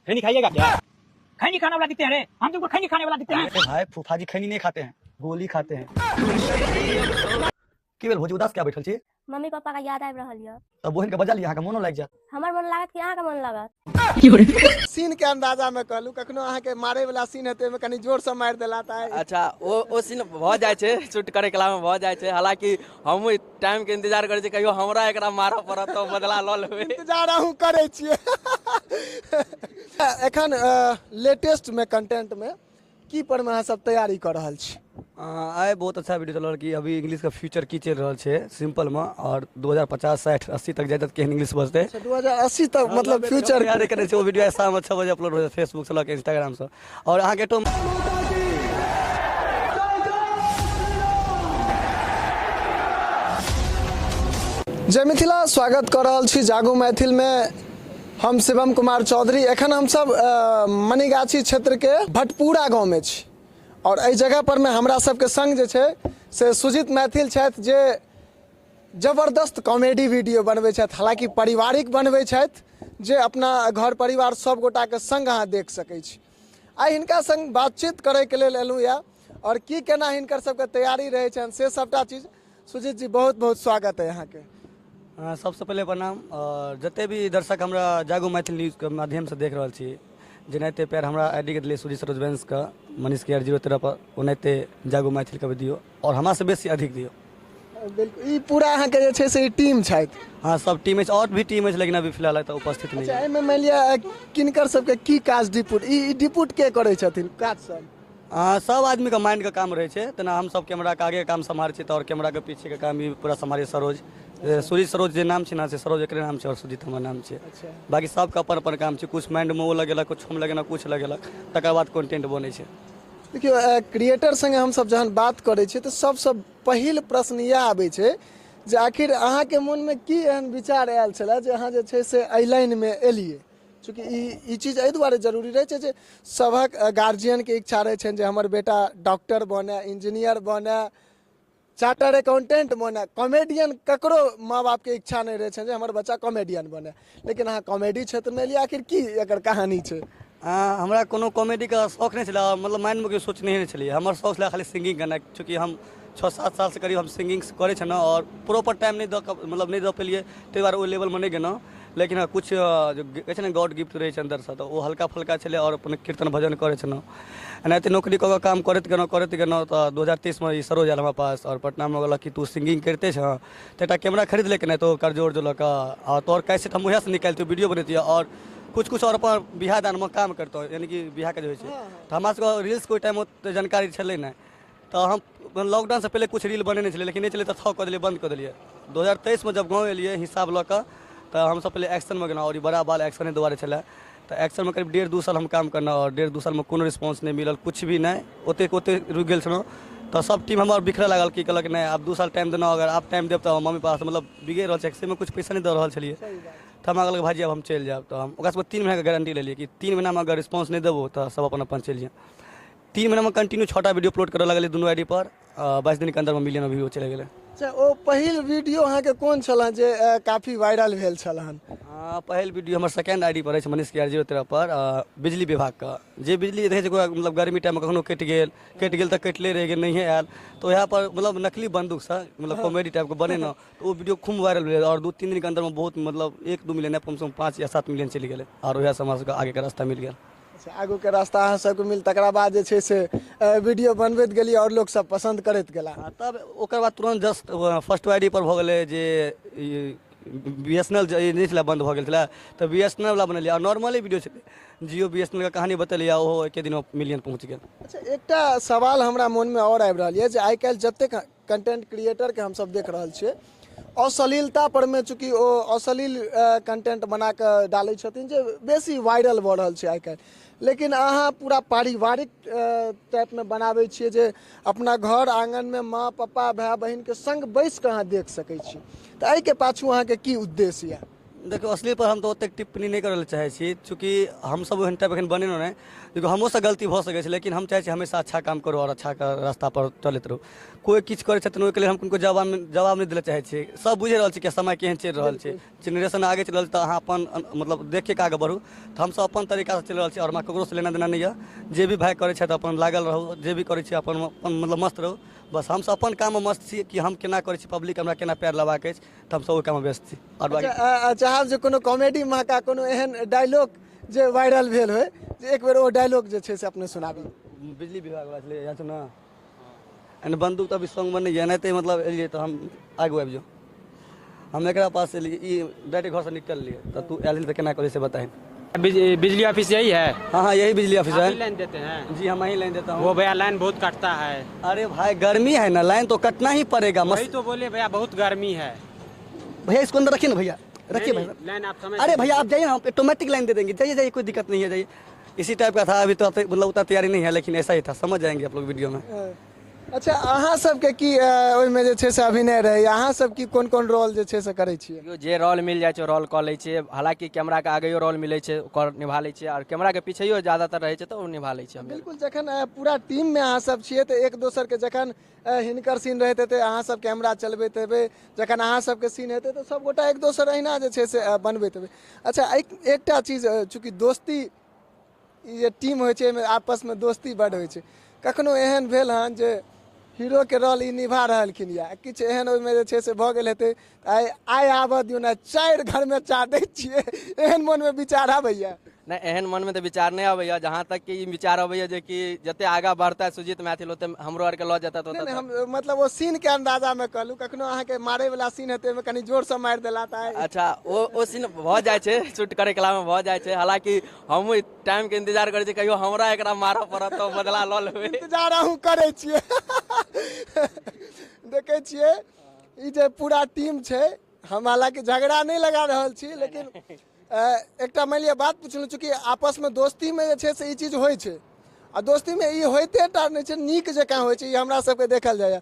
खैनी खाइएगा क्या? खैनी खाने वाला दिखते हैं रे, हम तुमको खैनी खाने वाला दिखते हैं। भाई फूफा जी खैनी नहीं खाते हैं, गोली खाते हैं। की भेल भौजी उदास क्या बैठल छी? मम्मी पापा का याद आबि रहल य। तब बहन के बजा लिया, अहाँ के मोनो लाग जात। हमर मन लागत कि अहाँ के मन लागत। सीन के अंदाजा में कहलू, कखनो अहाँ के मारे वाला सीन हेतै में कनी जोर से मार देला त अच्छा ओ सीन भ जाय छै, शूट करे कला में भ जाय छै। हालांकि हम टाइम के इंतजार करे छी, कहियो हमरा एकरा मारऽ पड़त तो बदला ल लेबै। इंतजार अहूँ करै छियै। एखन लेटेस्ट में कंटेंट में की पर में अहाँ सब तैयारी कर रहल छी? आइ बहुत अच्छा वीडियो चल कि अभी इंग्लिश का फ्यूचर की चल रहा है सिंपल में, और 2050 60 80 तक जाए केहन इंग्लिश बजते। 2080 तक मतलब फ्यूचर याद करे छै। वो वीडियो शाम 6 बजे अपलोड हो जाए फेसबुक से लेके इंस्टाग्राम से। और अहाँ के तो जय मिथिला, स्वागत कर रहल छी जागो मैथिल में। हम शिवम कुमार चौधरी। एखन हम सब मनीगाछी क्षेत्र के भटपुरा गाँव में छी, और एहि जगह पर में हमरा सबके संग जे छै से सुजीत मैथिल छथि, जे जबरदस्त कॉमेडी वीडियो बनबै छथि। हालांकि पारिवारिक बनबै छथि, जे अपना घर परिवार सब गोटा के संग अहाँ देख सकै छी। आइ हिनका संग बातचीत करे के लेल एलहुँ या, और की केना हिनकर सबके तैयारी रहै छनि से सबटा चीज। सुजीत जी बहुत बहुत स्वागत है यहाँ के। सबसे पहले प्रणाम। और जते भी दर्शक हमरा जागो मैथिल न्यूज के माध्यम से देख रहल छी, जेनाहिते प्यार हमरा आईडी के दिले सुजीत सरोज वंश का मनीष के 013 पर, ओनाहिते जागो मैथिल के भी दियो, और हमरा से बेसी अधिक दियो। बिल्कुल, ई पूरा अहाँ के जे छै से ई टीम छथि। हाँ, सब टीम है, और भी टीम है, लेकिन अभी फिलहाल तो उपस्थित नहीं अच्छा, है। एहिमे मानि लिअ किनकर सबके की काज डिपुट, ई डिपुट के करै छथिन काज सब? सब आदमी का माइंड का काम रहे छै। तना हम सब कैमरा के आगे काम संभाल छी, और कैमरा के पीछे के काम भी पूरा संभाले सरोज। सुजीत सरोज जे नाम छै ना, से सरोज एकरे नाम छै, और सुजीत हमर नाम छै। अच्छा, बाकी सबका अपन अपन काम छै। कुछ माइंड में वो लगेला, कुछ हम लगेना, कुछ लगेला, तकर बाद कंटेंट बनै छै। देखियो क्रिएटर संगे हम सब जहन बात करै छी तऽ सबसँ पहिल प्रश्न इएह आबै छै जे आखिर अहाँके मन में की एहन विचार आयल छलै जे अहाँ जे छै से एहि लाइन में एलियै? चूँकि ई चीज एहि दुआरे जरूरी रहै छै जे सभक गार्जियन के इच्छा रहै छनि जे हमर बेटा डॉक्टर बने, इंजीनियर बने, चार्टर अकाउंटेंट बने। कॉमेडियन ककरो माँ बाप के इच्छा नहीं रहे जे हमर बच्चा कॉमेडियन बने, लेकिन अहाँ कॉमेडी क्षेत्र में एलियै, आखिर की एकर कहानी छै? हमरा कोनो कॉमेडी का शौक नहीं छला, मतलब माइंड में कोई सोच नहीं छलिए। हमर शौक छला खाली सिंगिंग करना, चूँकि हम 6-7 साल से करीब हम सिंगिंग करे छे ना, और प्रॉपर टाइम नहीं मतलब नहीं दे पेलिए, ताहि दुआरे ओहि लेवल में नहीं गेलहुँ। लेकिन हाँ, कुछ जो कहै छै ने गॉड गिफ्ट रहे छै अंदर से, तो वो हल्का फल्का छले, और अपन कीर्तन भजन करे छलहुँ। एनाहिते नौकरी कऽ काम करैत गेलहुँ तो 2023 में सरोज आयल हमरा पास, और पटना में कहलक कि तू सिंगिंग करते छ तो एक खिड़ौना खरीद ले, नहीं तो कर्जोर जो लऽ और तोहर कैसेट हम वहाँ से निकालती वीडियो बनती, और कुछ और अपन बिहार दान में काम करते, यानी कि बिहार के जो है तो हमरा सबके रील्स कोई टाइम जानकारी छलै नहीं। तो हम लॉकडाउन से पहले कुछ रील बने नहीं, लेकिन नहीं चले तो थक कर दिलिए, बंद कर दिलिए। 2023 में जब गाँव एलिए हिसाब लऽ कऽ, तो हम सब पहले एक्शन में गेलहुँ, और बड़ा बाल एक्शन दुआरे छलै। तो एक्शन में करीब 1.5-2 साल हम काम करना, और 1.5-2 साल में कोनो रिस्पॉन्स नहीं मिलल, कुछ भी नहीं, ओते रुक गेल छलहुँ। तो सब टीम हमार बिखरे लागल कि कहलक नहीं आप 2 साल टाइम देना, अगर आप टाइम देव तो मम्मी पास मतलब बिगड़ रहा है, में कुछ पैसा नहीं दे रहा छलिए। तो हम कहलक भाजी अब हम चल जाए। तो हम ओकरा 3 महीना के गारंटी ले लिए कि 3 महीना में अगर रिस्पॉन्स नहीं देबो तो सब अपन चल जाए। 3 महीना में कंटिन्यू 6टा वीडियो अपलोड करे लगल दोनों आईडी पर, 22 दिन के अंदर में मिलियन व्यू चले गए। अच्छा, ओ पहिल वीडियो अहाँ के कोन छल जे काफी वायरल भेल छल? पहल वीडियो हमारे सेकेंड आईडी पर है, मनीष के 013 पर, बिजली विभाग का। जे बिजली देखे मतलब गर्मी टाइम में कखनो कटि गेल तो कटले रह गेल, नहीं आयल, तो यहाँ पर मतलब नकली बंदूक से मतलब कॉमेडी टाइप के बने ना, तो वो वीडियो खूब वायरल भेल, और 2-3 दिन के अंदर में बहुत मतलब 1-2 मिलियन, कम से कम 5 या 7 मिलियन चली गए, और वह समाज का आगे का रास्ता मिल गया। आगू के रास्ता अहाँ सबके मिल, तकरा बाद जे छै से वीडियो बनबैत गेलिए, और लोग सब पसंद करैत गेला। तब ओकर बाद तुरंत जस्ट फर्स्ट आईडी पर भऽ गेलै जे BSNL नहीं छलै, बंद भऽ गेल छलै, तो BSNL वाला बनेलिए, और नॉर्मली वीडियो छलै, जियो BSNL का कहानी बतेलिए, ओहो एके दिन मिलियन पहुँच गेल। अच्छा, एकटा सवाल हमरा मन में और आबि रहल है जे आइ काल्हि जतेक कंटेंट क्रिएटर के हम सब देख रहल छियै, अश्लीलता पर में चूँकि ओ अश्लील कंटेंट बना के डालै छथिन जे बेसी वायरल भऽ रहल छै आइ काल्हि, लेकिन अहाँ पूरा पारिवारिक टाइप में बनाबै छियै जे अपना घर आंगन में माँ पापा भाई बहन के संग बैस के अहाँ देख सकै छी, तो एहि के पाछू अहाँ के की उद्देश्य है? देखो असली पर हम तो ओतेक टिप्पणी नहीं करल चाहे छी, चूँकि हम सब ओहन टाइप एखन बने नहीं। देखो हमरो से गलती भऽ सकै छै, लेकिन हम चाहे छी हमेशा अच्छा काम करो और अच्छा रास्ता पर चलते रहो। कोई किछु करै छथिन ओहिके लेल हम किनको जवाब नहीं दिले चाहे छी। सब बुझे रहल छी कि समय केहन चलि रहल छै, जेनरेशन आगे चलि रहल छै, तऽ अहाँ अपन मतलब देख के आगे बढ़ू। तऽ हम सब अपन तरीका से चलि रहल छी और हमरा ककरो से लेना देना नहीं है। जे भी भाई करै छै अपन लागल रहू, जे भी करै छी अपन मतलब मस्त रहू। बस हम सब अपन काम में मस्त छी कि हम केना करै छी, पब्लिक हमरा केना प्यार लेबाक अछि, तऽ हम सब ओहि काम में व्यस्त छी। और बाकी चाहब जे कोनो कॉमेडी में का कोनो एहन डायलॉग जे वायरल भेल होय, जे एक बेर ओ डायलॉग जे छै से अपने सुनाबी। बिजली विभाग वाला छलै यहाँ छै ना, एने बंदूक तो अभी सॉन्ग में नहीं है, नहीं तो मतलब एलिए तो हम आगे आबि जाओ। हम एक पास एलिए ई डायरेक्ट घर से निकल लिए, तो तू एल तो केना करे से बताए। बिजली ऑफिस यही है? हाँ यही बिजली ऑफिस है। लाइन देते हैं? जी हम यही लाइन देता हूँ। वो भैया लाइन बहुत कटता है। अरे भाई गर्मी है ना, लाइन तो कटना ही पड़ेगा। वही तो बोले भैया बहुत गर्मी है। भैया इसको अंदर रखिए ना, भैया रखिए भैया। लाइन आप समझ। अरे भैया आप जाइए ना, ऑटोमेटिक लाइन दे देंगे। जाइए जाइए, कोई दिक्कत नहीं है, जाइए। इसी टाइप का था, अभी तो मतलब उतना तैयारी नहीं है, लेकिन ऐसा ही था, समझ जाएंगे आप लोग वीडियो में। अच्छा अहाँ सबके की ओहिमे जे छै से अभिनय रहै, अहाँ सब की कोन कोन रोल जे छै से करै छियै? जे रोल मिल जाइ छै रोल कऽ लै छियै। हालांकि कैमरा के आगेयो रोल मिलै छै ओकर निभा लै छियै, और कैमरा के पीछेयो ज्यादातर रहै छै तऽ ओ निभा लै छियै हम। बिल्कुल, जखन पूरा टीम में अहाँ सब छियै तऽ एक दोसर के जखन हिनकर सीन रहैत हेतै, अहाँ सब कैमरा चलबैत हेबै, जखन अहाँ सबके सीन हेतै तऽ सब गोटा एक दोसर अहिना जे छै से बनबैत हेबै। अच्छा एकटा चीज, चूँकि दोस्ती ई जे टीम होइ छै एहिमे आपस में दोस्ती बड होइ छै, कखनो एहन भेल हन जे हीरो के रोल ई निभा रहलखिन या किछु एहन ओहिमे जे छै से भऽ गेल हेतै, आइ आबऽ दियौ ने, 4 घर में चाटै छियै, एहन मन में विचार आबैया? नहीं एहन मन में तो विचार नहीं आबैया। जहाँ तक कि विचार अबैया जे कि जते आगा बढ़ता है सुजीत मैथिल ओते हमरो आर के लऽ जेता तो नहीं, हम मतलब वो सीन के अंदाजा में कहलू, कखनो अहाँ के मारे वाला सीन हेतै में कनी जोर से मारि देला त अच्छा ओ सीन भऽ जाइ छै, शूट करे कला में भऽ जाइ छै। हालांकि हम टाइम के इंतजार करै छी, कहियो हमरा एकरा मारऽ पड़त तो बदला लऽ लेबै। इंतजार अहूँ करै छियै। देखै छियै ई जे पूरा टीम छै, हम हालांकि झगड़ा नहीं लगा रहल छी, लेकिन एकटा मानि लिअ बात पुछलहुँ, चूँकि आपस में दोस्ती में जे छै से ई चीज होइ छै, आ दोस्ती में ई होइते टा नहीं छै, नीक जकाँ होइ छै, ई हमरा सबके देखल जाइए।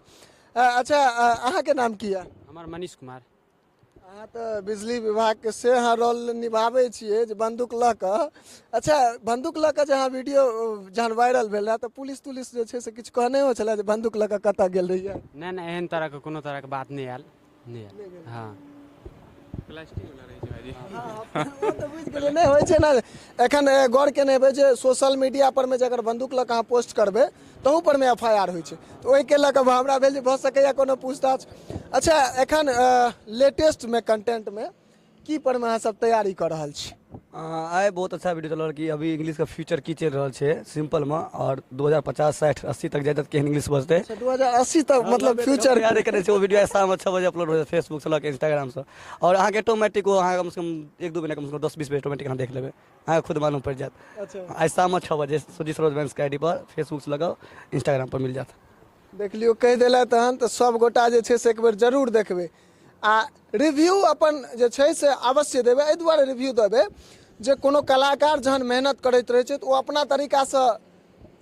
अच्छा अहाँके नाम की यऽ? हमार मनीष कुमार। अहाँ तऽ बिजली विभाग के से अहाँ रोल निभाबै छियै जे बंदूक लऽ कऽ। अच्छा बंदूक लऽ कऽ जे अहाँ वीडियो जहन वायरल भेल रहै तऽ पुलिस तुलिस जे छै से किछु कहने हो छलै जे बंदूक लऽ कऽ कतऽ गेल रहियै? नहीं एहन तरह के कोनो तरह के बात नहीं आयल। हाँ नहीं होइ छै ना, एखन गौर केने हेबै जे सोशल मीडिया पर में अगर बंदूक लऽ कऽ अहाँ पोस्ट करबै तहू पर में FIR होइ छै, तऽ ओहिके लऽ कऽ हमरा भेल जे भऽ सकैया कोनो पूछताछ। अच्छा एखन लेटेस्ट में कंटेंट में की पर में अहाँ सब तैयारी कर रहल छी? आइ बहुत अच्छा वीडियो चल रहा है कि अभी इंग्लिश का फ्यूचर की चल रहा है सिंपल में, और 2050 60 80 तक जाए केहन इंग्लिश बजते। 2080 तक मतलब फ्यूचर तैयारी करे वो वीडियो शाम 6 बजे अपलोड हो फेसबुक से लगे इंस्टाग्राम से, और अहाँ के ऑटोमेटिक कम से कम 1-2 महीना कम से कम 10-20 मिनट ऑटोमेटिक अहाँ देख लेबै, अहाँ खुद मालूम पड़ जात। अच्छा आज शाम 6 बजे सुजीत सरोज के आईडी पर फेसबुक से लगाओ, इंस्टाग्राम पर मिल जाता। देख लियो कहि देला तहन तऽ सब गोटा जे छै से एक बेर जरूर देखबै, आ रिव्यू अपन जे छै से अवश्य देबै। एहि दुआरे रिव्यू देबै जे कोनो कलाकार जहन मेहनत करैत रहै छै तऽ ओ अपना तरीकासँ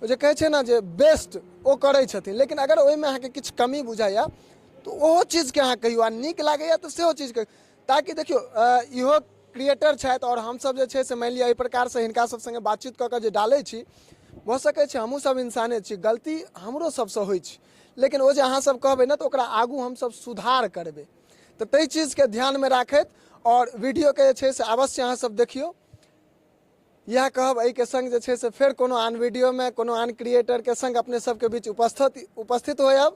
जे कहै छै ना जे बेस्ट ओ करै छथिन, लेकिन अगर ओहिमे अहाँके किछु कमी बुझाइए तऽ ओहो चीजके अहाँ कहियो, आ नीक लागैए तऽ सेहो चीज कहियो, ताकि देखियो इहो क्रिएटर छथि और हमसब जे छै से मानि लिअ एहि प्रकारसँ हिनका सब संगे बातचीत कऽ कऽ जे डालै छी, भऽ सकै छै हमहूँ सब इंसाने छी, गलती हमरो सबसँ होइ छै, लेकिन ओ जे अहाँ सब कहबै ना तऽ ओकरा आगू हमसब सुधार करबै। तऽ ताहि चीजके ध्यानमे राखैत और वीडियोके जे छै से अवश्य अहाँ सब देखियौ। इएह कहब, एहिके संग जे छै से फेर कोनो आन वीडियोमे कोनो आन क्रिएटरके संग अपने सबके बीच उपस्थित होयब।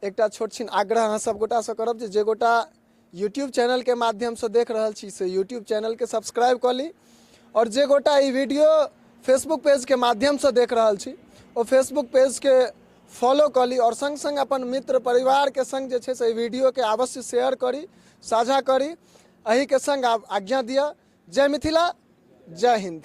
एकटा छोट छिन आग्रह अहाँ सब गोटासँ करब जे गोटा यूट्यूब चैनलके माध्यमसँ देख रहल छी से यूट्यूब चैनलके सब्सक्राइब कऽ ली, और जे गोटा ई वीडियो फेसबुक पेजके माध्यमसँ देख रहल छी ओ फेसबुक पेजके फॉलो कऽ ली, और संग संग अपन मित्र परिवारके संग जे छै से वीडियोके अवश्य शेयर करी, साझा करी। एहिके संग आब आज्ञा दिअ। जय मिथिला, जय हिंद।